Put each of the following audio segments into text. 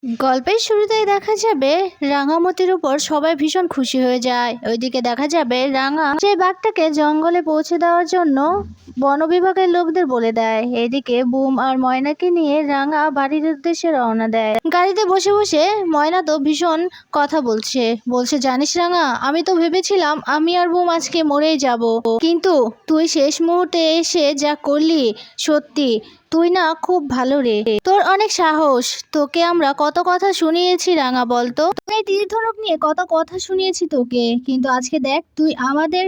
গল্পের শুরুতেই দেখা যাবে রাঙামতির উপর সবাই ভীষণ খুশি হয়ে যায়। ওইদিকে দেখা যাবে রাঙা সেই বাঘটাকে জঙ্গলে পৌঁছে দেওয়ার জন্য বন বিভাগের লোকদের বলে দেয়। এদিকে বুম আর ময়নাকে নিয়ে রাঙা বাড়ির উদ্দেশ্যে রওনা দেয়। গাড়িতে বসে বসে ময়না তো ভীষণ কথা বলছে বলছে জানিস রাঙা, আমি তো ভেবেছিলাম আমি আর বুম আজকে মরেই যাব, কিন্তু তুই শেষ মুহূর্তে এসে যা করলি, সত্যি তুই না খুব ভালো রে, তোর অনেক সাহস। তোকে আমরা কত কথা শুনিয়েছি রাঙা, বলতো এই তীর ধনুক নিয়ে কত কথা শুনিয়েছি তোকে, কিন্তু আজকে দেখ তুই আমাদের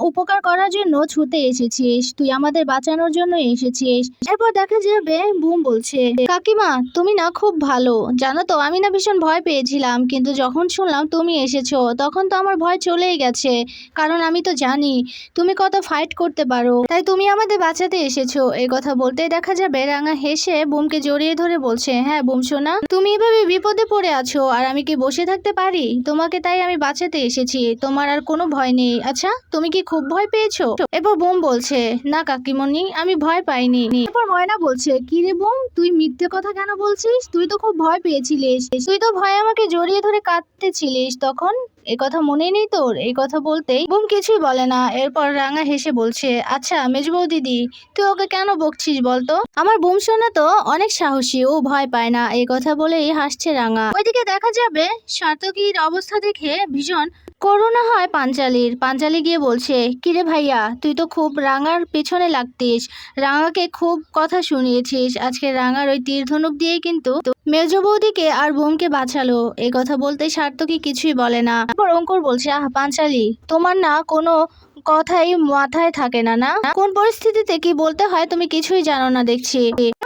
উপকার করার জন্য ছুটে এসেছিস, তুই আমাদের বাঁচানোর জন্য এসেছিস। এরপর দেখা যাবে বুম বলছে কাকিমা তুমি না খুব ভালো, জানো তো আমি না ভীষণ ভয় পেয়েছিলাম, কিন্তু যখন শুনলাম তুমি এসেছো তখন তো আমার ভয় চলেই গেছে, কারণ আমি তো জানি তুমি কত ফাইট করতে পারো, তাই তুমি আমাদের বাঁচাতে এসেছো। এই কথা বলতেই দেখা যাবে রাঙা হেসে বুমকে জড়িয়ে ধরে বলছে হ্যাঁ বুম সোনা, তুমি এভাবে বিপদে পড়ে আছো আর আমি কি বসে থাকতে পারি, তোমাকে তাই আমি বাঁচাতে এসেছি, তোমার আর কোনো ভয় নেই। আচ্ছা তুমি কি খুব ভয় পেয়েছো? এরপর বুম বলছে না কাকিমণি আমি ভয় পাইনি। এরপর ময়না বলছে কি রে বুম, তুই মিথ্যে কথা কেন বলছিস, তুই তো খুব ভয় পেয়েছিলিস, তুই তো ভয়ে আমাকে জড়িয়ে ধরে কাঁদতেছিলিস তখন, এই কথা মনে নেই তোর? এই কথা বলতেই বুম কিছুই বলে না। এরপর রাঙা হেসে বলছে আচ্ছা মেজবউ দিদি, তুই ওকে কেন বকছিস বলতো, আমার বুম সোনা তো অনেক সাহসী, ও ভয় পায় না। এই কথা বলেই হাসছে রাঙা। ওইদিকে দেখা যাবে সার্থকীর অবস্থা দেখে ভীষণ করুণা হয় পাঞ্চালির। পাঞ্চালি গিয়ে বলছে কিরে ভাইয়া, তুই তো খুব রাঙার পেছনে লাগতিস, রাঙাকে খুব কথা শুনিয়েছিস, আজকে রাঙার ওই তীর ধনুক দিয়েই কিন্তু মেজ বৌদিকে আর বোমকে বাঁচালো। এই কথা বলতে সার্থকী কিছুই বলে না। তারপর অঙ্কুর বলছে আহ পাঞ্চালি, তোমার না কোনো কথাই মাথায় থাকে না, না কোন পরিস্থিতিতে কি বলতে হয় তুমি কিছুই জানো না দেখছি।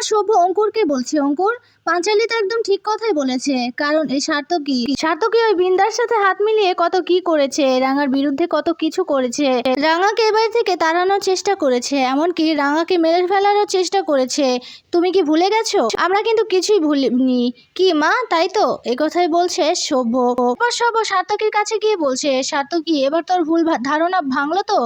সভ্য অঙ্কুরকে বলছে অঙ্কুর, পাঞ্চালি তো একদম ঠিক কথাই বলেছে, কারণ এই সার্থকী ওই বিন্দার সাথে হাত মিলিয়ে কত কি করেছে, রাঙার বিরুদ্ধে কত কিছু করেছে, রাঙাকে এবার থেকে তাড়ানোর চেষ্টা করেছে, এমনকি রাঙাকে মেরে ফেলারও চেষ্টা করেছে। তুমি কি ভুলে গেছো? আমরা কিন্তু কিছুই ভুলিনি কি মা, তাই তো? এই কথাই বলছে সভ্য। সভ্য সার্থকীর কাছে গিয়ে বলছে সার্থকী এবার তোর ভুল ধারণা ভাঙলো তো,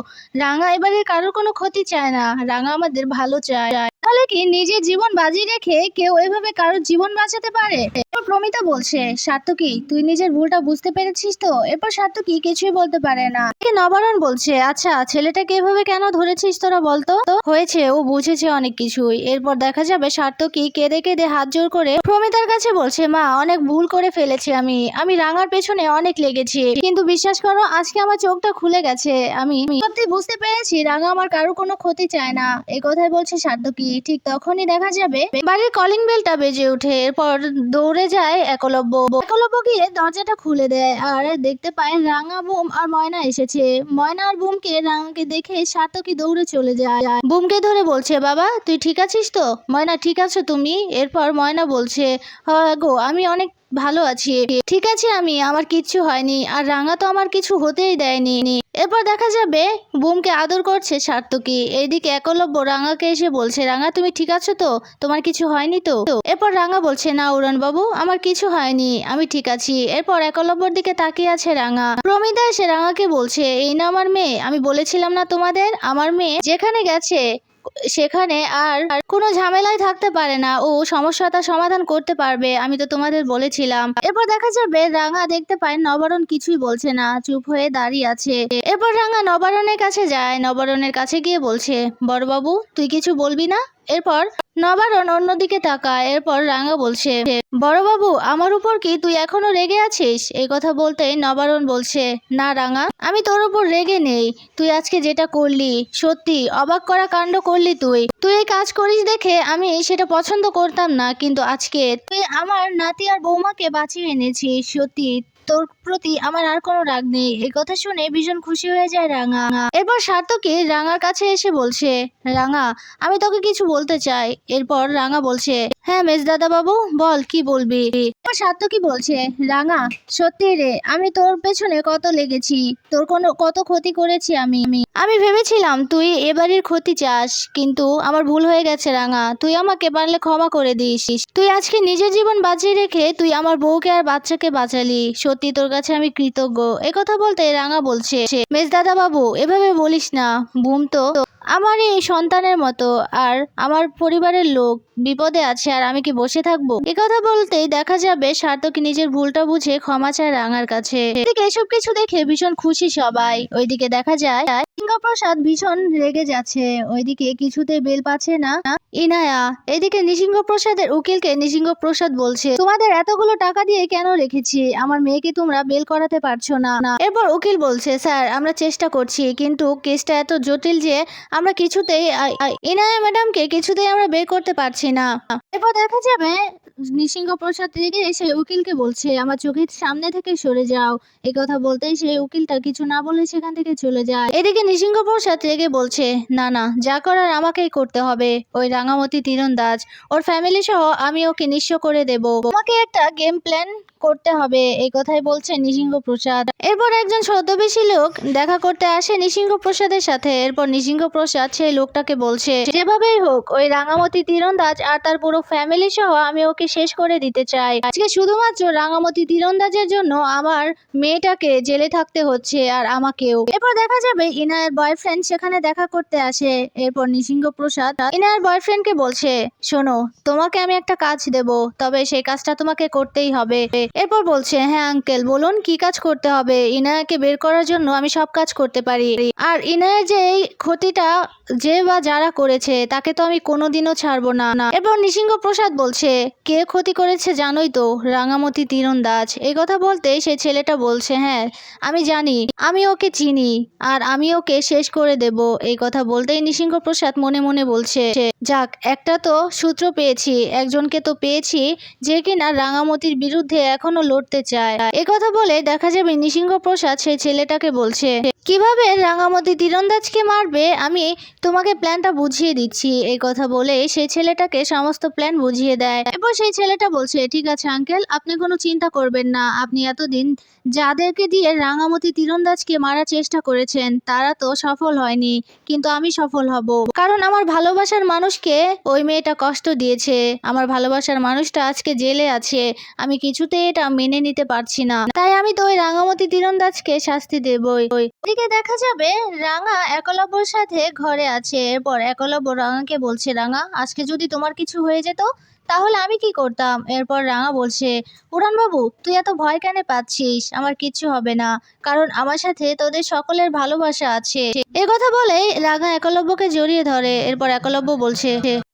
রাঙা এবারে কারোর কোনো ক্ষতি চায় না, রাঙা আমাদের ভালো চায়। তাহলে কি নিজের জীবন বাজি রেখে কেউ এভাবে কারোর জীবন বাঁচাতে পারে? এরপর প্রমিতা বলছে সার্থকী তুই নিজের ভুলটা বুঝতে পেরেছিস তো? এরপর সার্থকী কিছুই বলতে পারে না। নবারণ বলছে আচ্ছা ছেলেটাকে এভাবে কেন ধরেছিস তোরা বলতো? তো হয়েছে ও বুঝেছে অনেক কিছুই। এরপর দেখা যাবে সার্থকী কেঁদে কেঁদে হাত জোর করে প্রমিতার কাছে বলছে মা অনেক ভুল করে ফেলেছি, আমি রাঙার পেছনে অনেক লেগেছি, কিন্তু বিশ্বাস করো আজকে আমার চোখটা খুলে গেছে, আমি সত্যি বুঝতে পেরেছি রাঙা আমার কারোর কোনো ক্ষতি চায় না। এই কথাই বলছে সার্থকী। ঠিক তখনই দেখা যাবে বাড়ির কলিং বেলটা বেজে ওঠে। এরপর দৌড়ে যায় একলব্য। একলব্য গিয়ে দরজাটা খুলে দেয় আর দেখতে পায় রাঙা বুম আর ময়না এসেছে। ময়না আর বুমকে রাঙাকে দেখে সার্থকী দৌড়ে চলে যায়, বুমকে ধরে বলছে বাবা তুই ঠিক আছিস তো? ময়না ঠিক আছো তুমি? এরপর ময়না বলছে হ্যাঁ গো আমি অনেক ভালো আছি, ঠিক আছে আমি, আমার কিচ্ছু হয়নি, আর রাঙা তো আমার কিছু হতেই দেয়নি। এরপর দেখা যাবে বুমকে আদর করছে সার্থকী। এইদিকে একলব্য রাঙাকে এসে বলছে রাঙা তুমি ঠিক আছো তো, তোমার কিছু হয়নি তো? এরপর রাঙা বলছে না উড়ান বাবু আমার কিছু হয়নি, আমি ঠিক আছি। এরপর একলব্যর দিকে তাকিয়ে আছে রাঙা। প্রমিতা এসে রাঙাকে বলছে এই না আমার মেয়ে, আমি বলেছিলাম না তোমাদের আমার মেয়ে যেখানে গেছে সেখানে আর কোনো ঝামেলায় থাকতে পারে না, ও সমস্যাটা সমাধান করতে পারবে, আমি তো তোমাদের বলেছিলাম। এরপর দেখা যাবে রাঙা দেখতে পায় নবারণ কিছুই বলছে না, চুপ হয়ে দাঁড়িয়ে আছে। এরপর রাঙা নবারণের কাছে যায়, নবারণের কাছে গিয়ে বলছে বড়বাবু তুই কিছু বলবি না? এরপর নবারণ অন্যদিকে তাকায়। এরপর রাঙা বলছে বড়বাবু আমার উপর কি তুই এখনো রেগে আছিস? এই কথা বলতেই নবারণ বলছে না রাঙা আমি তোর উপর রেগে নেই, তুই আজকে যেটা করলি সত্যি অবাক করা কাণ্ড করলি, তুই এই কাজ করিস দেখে আমি সেটা পছন্দ করতাম না, কিন্তু আজকে তুই আমার নাতি আর বৌমাকে বাঁচিয়ে এনেছিস, সত্যি তোর প্রতি আমার আর কোনো রাগ নেই। এই কথা শুনে ভীষণ খুশি হয়ে যায় রাঙা। এরপর সার্থকী রাঙার কাছে এসে বলছে রাঙা আমি তোকে কিছু বলতে চাই। এরপর রাঙা বলছে হ্যাঁ মেজদাদা বাবু বল কি বলবি। এরপর সার্থকী বলছে রাঙা সত্যি রে আমি তোর পেছনে কত লেগেছি, তোর কত ক্ষতি করেছি আমি আমি ভেবেছিলাম তুই এবারের ক্ষতি চাস, কিন্তু আমার ভুল হয়ে গেছে রাঙা, তুই আমাকে পারলে ক্ষমা করে দিস। তুই আজকে নিজের জীবন বাঁচিয়ে রেখে তুই আমার বউকে আর বাচ্চাকে বাঁচালি, সত্যি তোর কাছে আমি কৃতজ্ঞ। একথা বলতে রাঙা বলছে মেজদাদা বাবু এভাবে বলিস না, বুম তো আমার এই সন্তানের মতো, আর আমার পরিবারের লোক বিপদে আছে, আর আমি কি বসে থাকবো? কথা বলতেই দেখা যাবে সার্থক নিজের ভুলটা বুঝে ক্ষমা চায় রাঙার কাছে। এদিকে এসব কিছু দেখে ভীষণ খুশি সবাই। ওইদিকে দেখা যায় নৃসিংহপ্রসাদ ভীষণ রেগে যাচ্ছে। ওইদিকে কিছুতেই বেল পাচ্ছে না ইনায়া। এদিকে নৃসিংহপ্রসাদের উকিলকে নৃসিংহপ্রসাদ বলছে, তোমাদের এতগুলো টাকা দিয়ে কেন রেখেছি, আমার মেয়েকে তোমরা বেল করাতে পারছো না। এরপর উকিল বলছে, স্যার আমরা চেষ্টা করছি, কিন্তু কেসটা এত জটিল যে আমরা কিছুতেই ইনায়া ম্যাডামকে কিছুতেই আমরা বের করতে পারছি না। এরপর দেখা যাবে নৃসিংহপ্রসাদ রেগে সেই উকিলকে বলছে, আমার চোখের সামনে থেকে সরে যাও। এই কথা বলতেই সেই উকিলটা কিছু না বলে সেখান থেকে চলে যায়। এদিকে নৃসিংহপ্রসাদ রেগে বলছে, না না, যা করার আমাকেই করতে হবে। ওই রাঙামতি তীরন্দাজ ওর ফ্যামিলি সহ আমি ওকে নিঃস্ব করে দেব। তোমাকে একটা গেম প্ল্যান করতে হবে, এই কথাই বলছে নৃসিংহপ্রসাদ। এরপর একজন ছদ্মবেশী লোক দেখা করতে আসে নৃসিংহপ্রসাদের সাথে। এরপর নৃসিংহপ্রসাদ সেই লোকটাকে বলছে, যেভাবেই হোক ওই রাঙামতি তীরন্দাজ আর তার পুরো ফ্যামিলি সহ আমি ওকে শেষ করে দিতে চাই। আজকে শুধুমাত্র রাঙামতি তীরন্দাজের জন্য আমার মেয়েটাকে জেলে থাকতে হচ্ছে, আর আমাকেও। এরপর দেখা যাবে ইনায়ের বয়ফ্রেন্ড সেখানে দেখা করতে আসে। এরপর নৃসিংহপ্রসাদ ইনায়ের বয়ফ্রেন্ডকে বলছে, শোনো, তোমাকে আমি একটা কাজ দেব, তবে সেই কাজটা তোমাকে করতেই হবে। এরপর বলছে, হ্যাঁ আঙ্কেল বলুন, কি কাজ করতে হবে? ইনায়াকে বের করার জন্য আমি সব কাজ করতে পারি, আর ইনায়ের যে এই ক্ষতিটা যে বা যারা করেছে তাকে তো আমি কোনোদিনও ছাড়বো না। এরপর নৃসিংহপ্রসাদ বলছে, কে ক্ষতি করেছে জানোই তো, রাঙামতি তীরন্দাজ। এই কথা বলতে সেই ছেলেটা বলছে, হ্যাঁ আমি জানি, আমি ওকে চিনি, আর আমি ওকে শেষ করে দেব। এই কথা বলতেই নৃসিংহপ্রসাদ মনে মনে বলছে, যাক একটা তো সূত্র পেয়েছি, একজনকে তো পেয়েছি যে কিনা রাঙামতির বিরুদ্ধে এখনো লড়তে চায়। কথা বলে দেখা যাবে নৃসিংহপ্রসাদ সেই ছেলেটাকে বলছে, কিভাবে রাঙামতি তীরন্দাজকে মারবে আমি তোমাকে প্ল্যানটা বুঝিয়ে দিচ্ছি। এই কথা বলে সেই ছেলেটাকে সমস্ত প্ল্যান বুঝিয়ে দেয়। এরপর সেই ছেলেটা বলছে, ঠিক আছে আঙ্কেল, আপনি কোনো চিন্তা করবেন না, আপনি এতদিন যাদেরকে দিয়ে রাঙামতি তীরন্দাজকে মারার চেষ্টা করেছেন তারা তো সফল হয়নি, কিন্তু আমি সফল হব, কারণ আমার ভালোবাসার মানুষকে ওই মেয়েটা কষ্ট দিয়েছে, আমার ভালোবাসার মানুষটা আজকে জেলে আছে, আমি কিছুতেই এটা মেনে নিতে পারছি না, তাই আমি তো ওই রাঙামতি তীরন্দাজকে শাস্তি দেবই। ওদিকে দেখা যাবে রাঙা একলব্যর সাথে ঘরে আছে। এরপর একলব্য রাঙাকে বলছে, রাঙা আজকে যদি তোমার কিছু হয়ে যেত তাহলে আমি কি করতাম? এরপর রাঙা বলছে, উড়ানবাবু তুই এত ভয় কেন পাচ্ছিস, আমার কিচ্ছু হবে না, কারণ আমার সাথে তোদের সকলের ভালোবাসা আছে। এ কথা বলেই রাঙা একলব্যকে জড়িয়ে ধরে। এরপর একলব্য বলছে,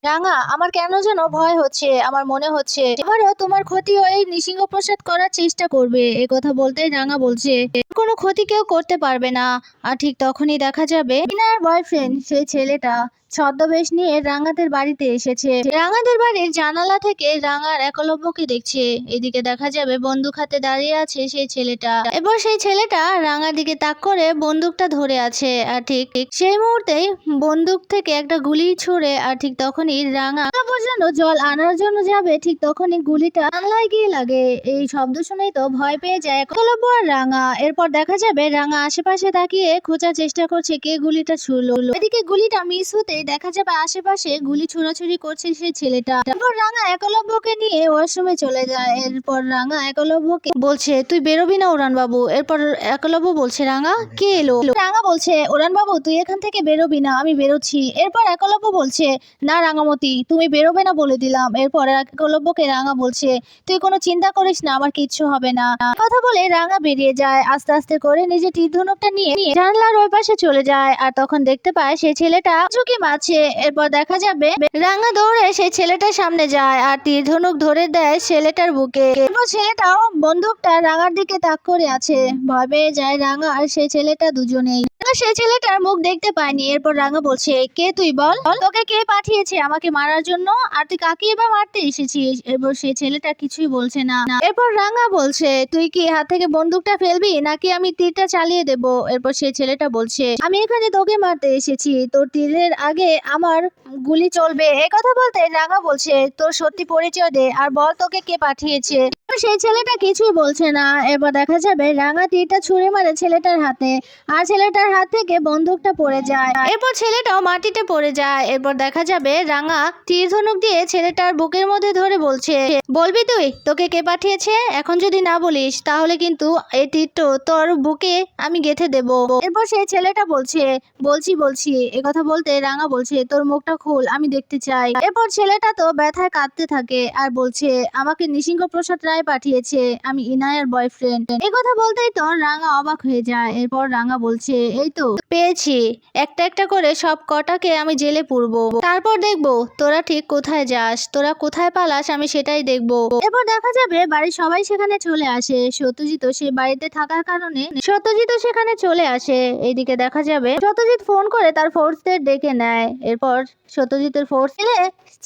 রাঙা আমার কেন যেন ভয় হচ্ছে, আমার মনে হচ্ছে এবারও তোমার ক্ষতি ওই নৃসিংহপ্রসাদ করার চেষ্টা করবে। এ কথা বলতেই রাঙা বলছে, কোনো ক্ষতি কেউ করতে পারবে না। আর ঠিক তখনই দেখা যাবে ইনার বয়ফ্রেন্ড সেই ছেলেটা ছদ্মবেশ নিয়ে রাঙাদের বাড়িতে এসেছে। রাঙাদের বাড়ির জানালা থেকে রাঙার একলব্যকে দেখছে। এদিকে দেখা যাবে বন্দুক হাতে দাঁড়িয়ে আছে সেই ছেলেটা। এবার সেই ছেলেটা রাঙার দিকে তাক করে বন্দুকটা ধরে আছে, আর ঠিক সেই মুহূর্তেই বন্দুক থেকে একটা গুলি ছুড়ে, আর ঠিক তখনই রাঙা পর্যন্ত জল আনার জন্য যাবে, ঠিক তখনই গুলিটা জানলায় গিয়ে লাগে। এই শব্দ শুনেই তো ভয় পেয়ে যায় একলব্য আর রাঙা। এরপর দেখা যাবে রাঙা আশেপাশে তাকিয়ে খোঁজার চেষ্টা করছে কে গুলিটা ছুড়লো। এদিকে গুলিটা মিস হতে দেখা যাবে আশেপাশে গুলি ছোড়াছুড়ি করছে সেই ছেলেটা। এরপর রাঙা একলব্যকে নিয়ে ওয়াশরুমে চলে যায়। এরপর রাঙা একলব্যকে বলছে, তুই বেরোবি না উড়ান বাবু। এরপর একলব্য বলছে, রাঙা কে এলো? রাঙা বলছে, উড়ান বাবু তুই এখান থেকে বেরোবি না, আমি বেরোচ্ছি। এরপর একলব্য বলছে, না রাঙামতি তুমি বেরোবে না বলে দিলাম। এরপর একলব্যকে রাঙা বলছে, তুই কোনো চিন্তা করিস না, আমার কিচ্ছু হবে না। কথা বলে রাঙা বেরিয়ে যায়। আস্তে আস্তে করে নিজে তীর ধনুকটা নিয়ে জানলার ওই পাশে চলে যায়। আর তখন দেখতে পায় সেই ছেলেটা ঝুঁকি মারছে। এরপর দেখা যাবে রাঙা দৌড়ে সেই ছেলেটার সামনে যায় আর তীর ধনুক ধরে দেয় ছেলেটার বুকে। এরপর ছেলেটাও বন্দুকটা রাঙার দিকে তাক করে আছে। ভয় পেয়ে যায় রাঙা আর সেই ছেলেটা দুজনেই। সেই ছেলেটার মুখ দেখতে পায়নি। এরপর রাঙা বলছে, কে তুই বল, তোকে কে পাঠিয়েছে আমাকে মারার জন্য, আর তুই কাকে এবার মারতে এসেছিস? এরপর সেই ছেলেটা কিছুই বলছে না। এরপর রাঙা বলছে, তুই কি হাত থেকে বন্দুকটা ফেলবি নাকি আমি তীরটা চালিয়ে দেব? এরপর সেই ছেলেটা বলছে, আমি এখানে তোকে মারতে এসেছি, তোর তীরের আগে আমার গুলি চলবে। এই কথা বলতে রাঙা বলছে, তোর সত্যি পরিচয় দে আর বল তোকে কে পাঠিয়েছে। সেই ছেলেটা কিছুই বলছে না। এরপর দেখা যাবে রাঙা তীরটা ছুঁড়ে মারে ছেলেটার হাতে, আর ছেলেটার হাত থেকে বন্দুকটা পড়ে যায়। এরপর ছেলেটাও মাটিতে পড়ে যায়। এরপর দেখা যাবে রাঙা তীর ধনুক দিয়ে ছেলেটার বুকের মধ্যে ধরে বলছে, বলবি তুই তোকে কে পাঠিয়েছে? এখন যদি না বলিস তাহলে কিন্তু এই তীরটা তোর বুকে আমি গেঁথে দেব। এরপর সেই ছেলেটা বলছে, বলছি একথা বলতে রাঙা বলছে, তোর মুখটা খুল, আমি দেখতে চাই। এরপর ছেলেটা তো ব্যথায় কাঁদতে থাকে আর বলছে, আমাকে নৃসিংহ প্রসাদ রায় পাঠিয়েছে, আমি ইনায়ার বয়ফ্রেন্ড। এই কথা বলতেই তো রাঙা অবাক হয়ে যায়। এরপর রাঙা বলছে, এই তো পেয়েছি, একটা একটা করে সব কটাকে আমি জেলে পুরবো, তারপর দেখবো তোরা ঠিক কোথায় যাস, তোরা কোথায় পালাস, আমি সেটাই দেখবো। এরপর দেখা যাবে বাড়ির সবাই সেখানে চলে আসে। সত্যজিৎ সে বাড়িতে থাকার কারণে সত্যজিৎ সেখানে চলে আসে। এইদিকে দেখা যাবে সত্যজিৎ ফোন করে তার ফোর্সদের ডেকে নেয়। এরপর সত্যজিতের ফোর্স এলে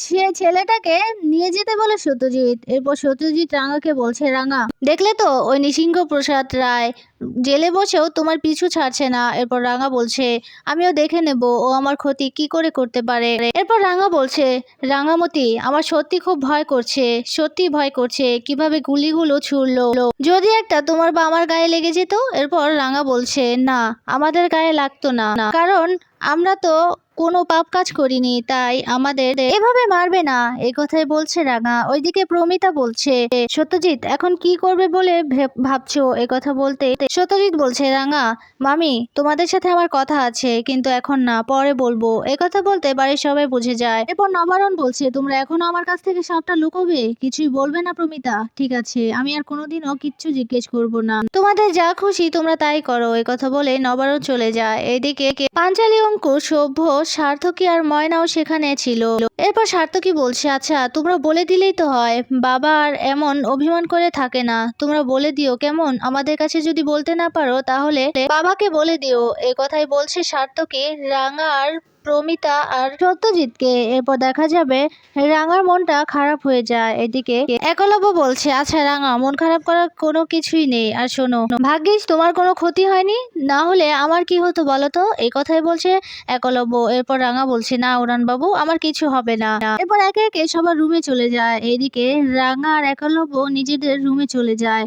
সে ছেলেটাকে নিয়ে যেতে বলে সত্যজিৎ। এরপর সত্যজিৎ রাঙাকে বলছে, রাঙা দেখলে তো ওই নৃসিংহ প্রসাদ রায় জেলে বসেও তোমার পিছু ছাড়ছে না। এরপর রাঙা বলছে, আমিও দেখে নেব ও আমার ক্ষতি কি করে করতে পারে। এরপর রাঙা বলছে, রাঙামতি আমার সত্যি খুব ভয় করছে, সত্যি ভয় করছে, কিভাবে গুলিগুলো ছুড়লো, যদি একটা তোমার বা আমার গায়ে লেগে যেত। এরপর রাঙা বলছে, না আমাদের গায়ে লাগতো না, কারণ আমরা তো কোনো পাপ কাজ করিনি, তাই আমাদের এভাবে মারবে না। এই কথাই বলছে রাঙা। ওইদিকে প্রমিতা বলছে, সত্যজিৎ এখন কি করবে বলে ভাবছো? এই কথা বলতে সত্যজিৎ বলছে, রাঙা মামি তোমাদের সাথে আমার কথা আছে, কিন্তু এখন না, পরে বলবো। এই কথা বলতে বাড়ির সবাই বুঝে যায়। এরপর নবারণ বলছে, তোমরা এখনো আমার কাছ থেকে সবটা লুকোবে, কিছুই বলবে না প্রমিতা? ঠিক আছে, আমি আর কোনোদিনও কিচ্ছু জিজ্ঞেস করব না, তোমাদের যা খুশি তোমরা তাই করো। এই কথা বলে নবারণ চলে যায়। এইদিকে পাঞ্চালী, অঙ্কুর, সভ্য, সার্থকী আর ময়নাও সেখানে ছিল। এরপর সার্থকী বলছে, আচ্ছা তোমরা বলে দিলেই তো হয়, বাবা আর এমন অভিমান করে থাকে না, তোমরা বলে দিও কেমন, আমাদের কাছে যদি বলতে না পারো তাহলে বাবাকে বলে দিও। এই কথাই বলছে সার্থকী রাঙা আর প্রমিতা আর সত্যজিৎকে। এরপর দেখা যাবে রাঙার মনটা খারাপ হয়ে যায়। এদিকে একলব্য বলছে, আচ্ছা রাঙা মন খারাপ করার কোনো কিছুই নেই, আর শোনো ভাগ্যিস তোমার কোনো ক্ষতি হয়নি, না হলে আমার কি হতো বলো তো। এই কথাই বলছে একলব্য। এরপর রাঙা বলছে, না উড়ান বাবু আমার কিছু হবে না। এরপর একে একে সবার রুমে চলে যায়। এদিকে রাঙা আর একলব্য নিজেদের রুমে চলে যায়।